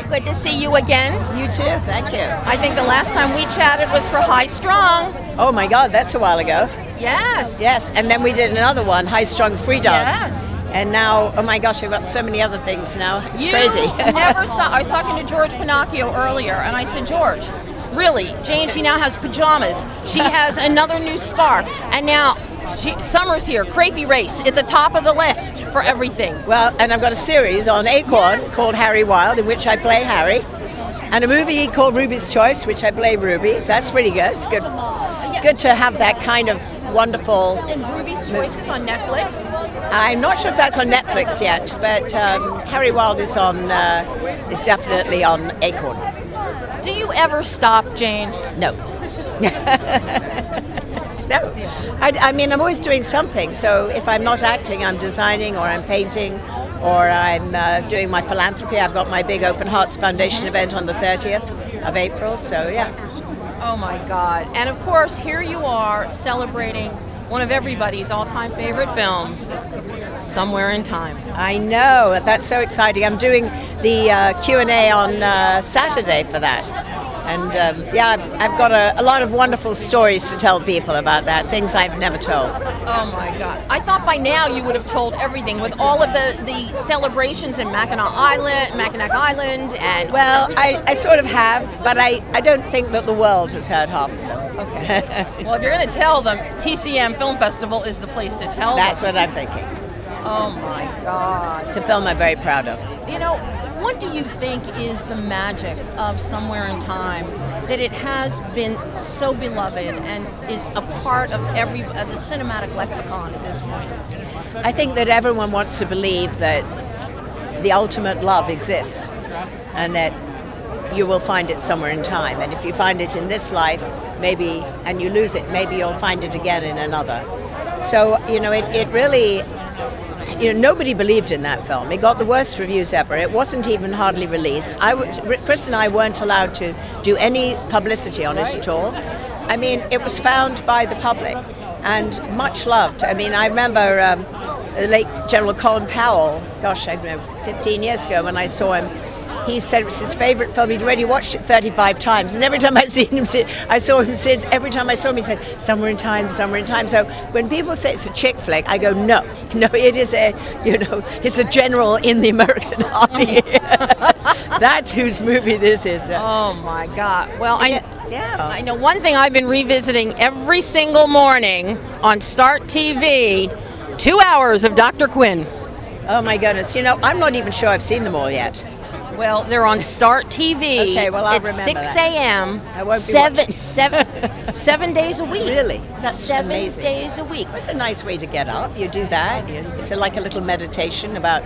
Good to see you again. You too, thank you. I think the last time we chatted was for High Strung. Oh my God, that's a while ago. Yes. Yes, and then we did another one, High Strung Free Dance. Yes. And now, oh my gosh, I've got so many other things now. It's You crazy. never stop. I was talking to George Pinocchio earlier, and I said, George, really, Jane, she now has pajamas. She has another new scarf. And now summer's here, Crepey Race, at the top of the list for everything. Well, and I've got a series on Acorn called Harry Wild, in which I play Harry. And a movie called Ruby's Choice, which I play Ruby. So that's pretty good. It's good. Good to have that kind of wonderful. And Ruby's Choice is on Netflix? I'm not sure if that's on Netflix yet, but Harry Wild is is definitely on Acorn. Do you ever stop, Jane? No. No. I mean, I'm always doing something. So if I'm not acting, I'm designing or I'm painting or I'm doing my philanthropy. I've got my big Open Hearts Foundation event on the 30th of April. So, yeah. Oh, my God. And, of course, here you are celebrating one of everybody's all-time favorite films, Somewhere in Time. I know. That's so exciting. I'm doing the Q&A on Saturday for that. And I've got a lot of wonderful stories to tell people about that, things I've never told. Oh my God. I thought by now you would have told everything with all of the celebrations in Mackinac Island and... Well, I sort of have, but I don't think that the world has heard half of them. Okay. Well, if you're going to tell them, TCM Film Festival is the place to tell That's them. what I'm thinking. Oh my God. It's a film I'm very proud of. You know, what do you think is the magic of Somewhere in Time, that it has been so beloved and is a part of the cinematic lexicon at this point? I think that everyone wants to believe that the ultimate love exists and that you will find it somewhere in time. And if you find it in this life, maybe, and you lose it, maybe you'll find it again in another. So, it really... nobody believed in that film. It got the worst reviews ever. It wasn't even hardly released. Chris and I weren't allowed to do any publicity on it at all. I mean, it was found by the public and much loved. I mean, I remember the late General Colin Powell, 15 years ago when I saw him, he said it was his favorite film. He'd already watched it 35 times, and every time I'd seen him I saw him since. Every time I saw him, he said, Somewhere in Time, Somewhere in Time. So when people say it's a chick flick, I go, no, it is it's a general in the American Army. That's whose movie this is. Oh my God. Well, I know one thing I've been revisiting every single morning on Start TV, 2 hours of Dr. Quinn. Oh my goodness. I'm not even sure I've seen them all yet. Well, they're on Start TV. Okay, well, I'll it's remember 6 that. a.m. I won't be 7 days a week. Really? That's 7 amazing. days a week. It's a nice way to get up. You do that. It's like a little meditation about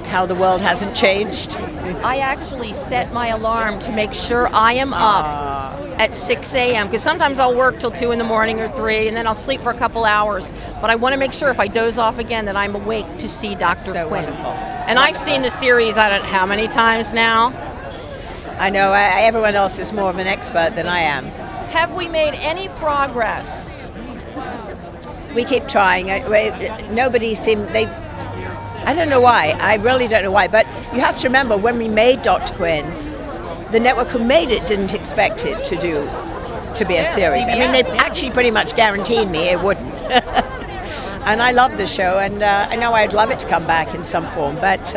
how the world hasn't changed. I actually set my alarm to make sure I am up at 6 a.m. because sometimes I'll work till 2 in the morning or 3, and then I'll sleep for a couple hours. But I want to make sure if I doze off again that I'm awake to see Dr. So Quinn. wonderful. And I've seen the series, I don't know how many times now. I know, everyone else is more of an expert than I am. Have we made any progress? We keep trying. Nobody seemed, I don't know why. I really don't know why. But you have to remember, when we made Dr. Quinn, the network who made it didn't expect it to be a series. CBS, I mean, they've actually pretty much guaranteed me it wouldn't. And I love the show, and I know I'd love it to come back in some form. But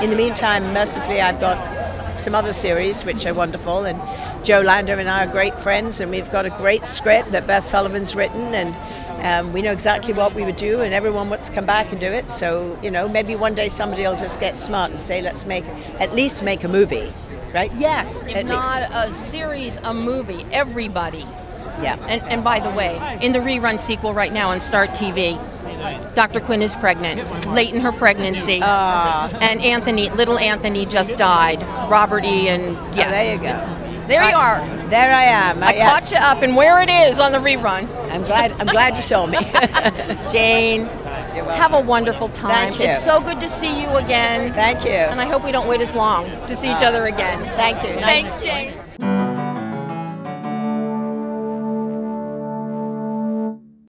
in the meantime, mercifully, I've got some other series which are wonderful, and Joe Lander and I are great friends, and we've got a great script that Beth Sullivan's written, and we know exactly what we would do, and everyone wants to come back and do it. So, maybe one day somebody will just get smart and say, let's at least make a movie, right? Yes, if not a series, a movie, everybody. Yeah. And by the way, in the rerun sequel right now on Start TV, Dr. Quinn is pregnant, late in her pregnancy, and little Anthony just died. Robert E. and yes. Oh, there you go. There you are. There I am. I caught you up, and where it is on the rerun. I'm glad you told me. Jane, have a wonderful time. Thank you. It's so good to see you again. Thank you. And I hope we don't wait as long to see each other again. Thank you. Thanks, Jane.